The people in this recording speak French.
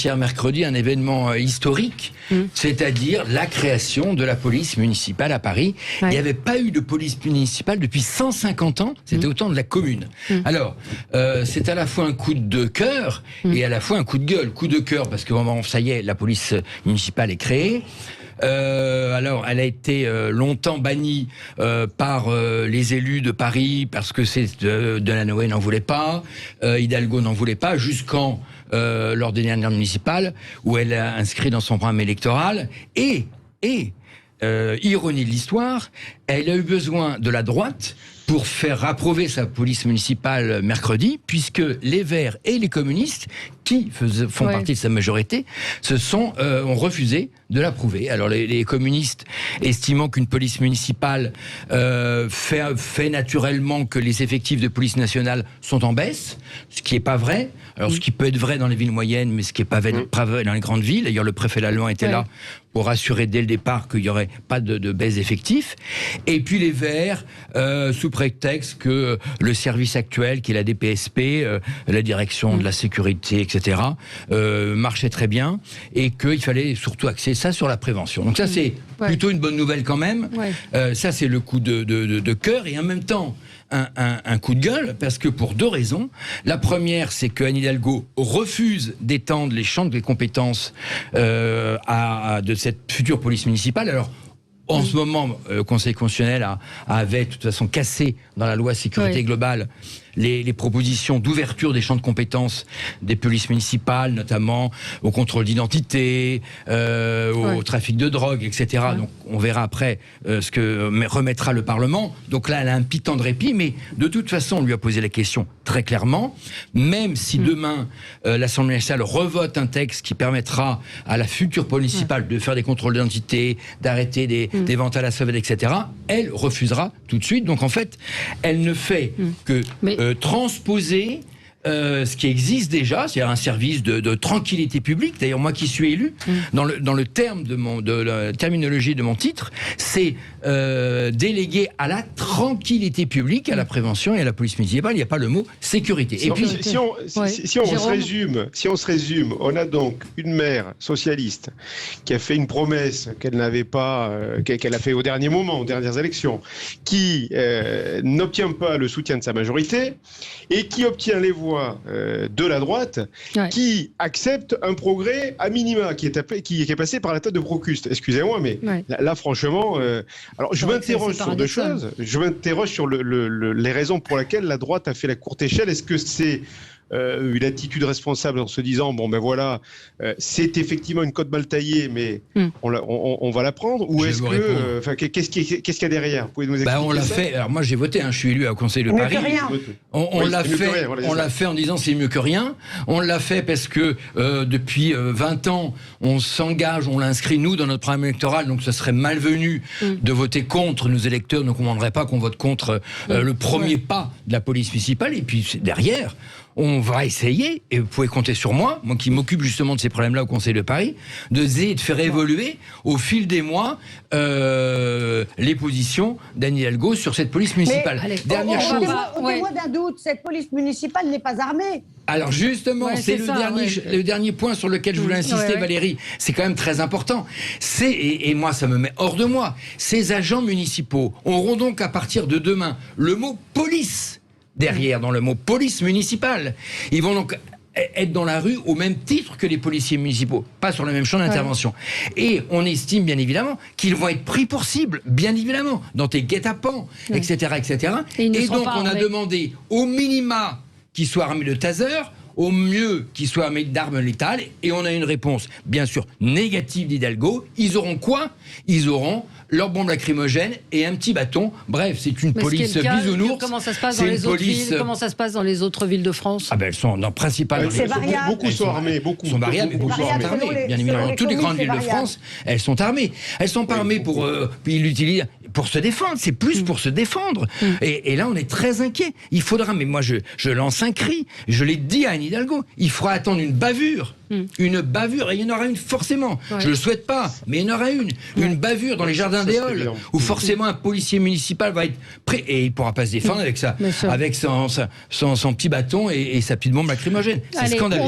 Hier mercredi, un événement historique, c'est-à-dire la création de la police municipale à Paris. Ouais. Il n'y avait pas eu de police municipale depuis 150 ans, c'était au temps de la Commune. Alors, c'est à la fois un coup de cœur et à la fois un coup de gueule. Coup de cœur parce que ça y est, la police municipale est créée. Alors, elle a été longtemps bannie par les élus de Paris parce que Delanoë n'en voulait pas, Hidalgo n'en voulait pas, jusqu'en lors des dernières municipales où elle a inscrit dans son programme électoral et ironie de l'histoire, elle a eu besoin de la droite pour faire approuver sa police municipale mercredi, puisque les Verts et les communistes, qui font partie de sa majorité, ont refusé de l'approuver. Alors les communistes, estimant qu'une police municipale fait naturellement que les effectifs de police nationale sont en baisse, ce qui n'est pas vrai. Alors ce qui peut être vrai dans les villes moyennes, mais ce qui n'est pas vrai dans les grandes villes. D'ailleurs, le préfet Lalande était là pour assurer dès le départ qu'il n'y aurait pas de baisse d'effectifs. Et puis les Verts, sous prétexte que le service actuel, qui est la DPSP, la direction de la sécurité, etc., marchait très bien, et qu'il fallait surtout axer ça sur la prévention. Donc ça, c'est plutôt une bonne nouvelle quand même. Ça, c'est le coup de cœur, et en même temps, un coup de gueule, parce que pour deux raisons. La première, c'est que Anne Hidalgo refuse d'étendre les champs des compétences de cette future police municipale. Alors, en ce moment, le Conseil constitutionnel avait de toute façon cassé dans la loi sécurité globale les propositions d'ouverture des champs de compétences des polices municipales, notamment au contrôle d'identité, au trafic de drogue, etc. Donc on verra après ce que remettra le Parlement. Donc là, elle a un petit temps de répit, mais de toute façon, on lui a posé la question très clairement. Même si demain, l'Assemblée nationale revote un texte qui permettra à la future police municipale de faire des contrôles d'identité, d'arrêter des ventes à la sauvette, etc., elle refusera tout de suite. Donc en fait, elle ne fait que transposer ce qui existe déjà, c'est-à-dire un service de tranquillité publique. D'ailleurs, moi qui suis élu, dans le terme de la terminologie de mon titre, c'est délégué à la tranquillité publique, à la prévention et à la police municipale. Il n'y a pas le mot sécurité. Si on se résume, on a donc une maire socialiste qui a fait une promesse qu'elle n'avait pas, qu'elle a fait au dernier moment, aux dernières élections, qui n'obtient pas le soutien de sa majorité et qui obtient les voix de la droite, qui accepte un progrès à minima, qui est passé par la tête de Procuste. Excusez-moi, mais là, franchement, alors je m'interroge sur deux choses. Je m'interroge sur les raisons pour lesquelles la droite a fait la courte échelle. Est-ce que c'est une attitude responsable en se disant bon ben voilà, c'est effectivement une cote mal taillée, mais on va la prendre, ou est-ce que qu'est-ce qu'il y a derrière? Vous pouvez nous expliquer on l'a ça? fait. Alors moi j'ai voté, je suis élu au Conseil de Paris. On l'a fait en disant c'est mieux que rien. On l'a fait parce que depuis 20 ans on s'engage, on l'inscrit nous dans notre programme électoral, donc ce serait malvenu de voter contre nos électeurs. Donc on ne demanderait pas qu'on vote contre le premier pas de la police municipale. Et puis derrière, on va essayer, et vous pouvez compter sur moi qui m'occupe justement de ces problèmes-là au Conseil de Paris, de faire évoluer au fil des mois les positions d'Anne Hidalgo sur cette police municipale. Dernière chose. Ôtez-moi d'un doute, cette police municipale n'est pas armée. Alors justement, c'est le dernier point sur lequel je voulais insister, Valérie. C'est quand même très important. Et moi, ça me met hors de moi. Ces agents municipaux auront donc à partir de demain le mot police derrière, dans le mot police municipale. Ils vont donc être dans la rue au même titre que les policiers municipaux, pas sur le même champ d'intervention. Et on estime bien évidemment qu'ils vont être pris pour cible, bien évidemment, dans tes guet-apens, etc., etc. Et donc on a demandé au minima qu'ils soient armés de taser, au mieux qu'ils soient armés d'armes létales, et on a une réponse, bien sûr, négative d'Hidalgo. Ils auront quoi? Ils auront leur bombe lacrymogène et un petit bâton. Bref, c'est une police bisounours. Comment ça se passe dans les autres villes? Comment ça se passe dans les autres villes de France? Elles sont principalement... Beaucoup sont armés. Beaucoup sont variables, mais beaucoup sont armés. Bien évidemment, dans toutes les grandes villes de France, elles sont armées. Elles sont pas armées pour... ils l'utilisent pour se défendre. C'est plus pour se défendre. Et là, on est très inquiet. Il faudra... Mais moi, je lance un cri. Je l'ai dit à Anne Hidalgo. Il faudra attendre une bavure. Une bavure, et il y en aura une forcément. Je le souhaite pas, mais il y en aura une bavure dans les jardins des Halles, où forcément un policier municipal va être prêt, et il pourra pas se défendre avec son petit bâton et sa petite bombe lacrymogène. C'est scandaleux.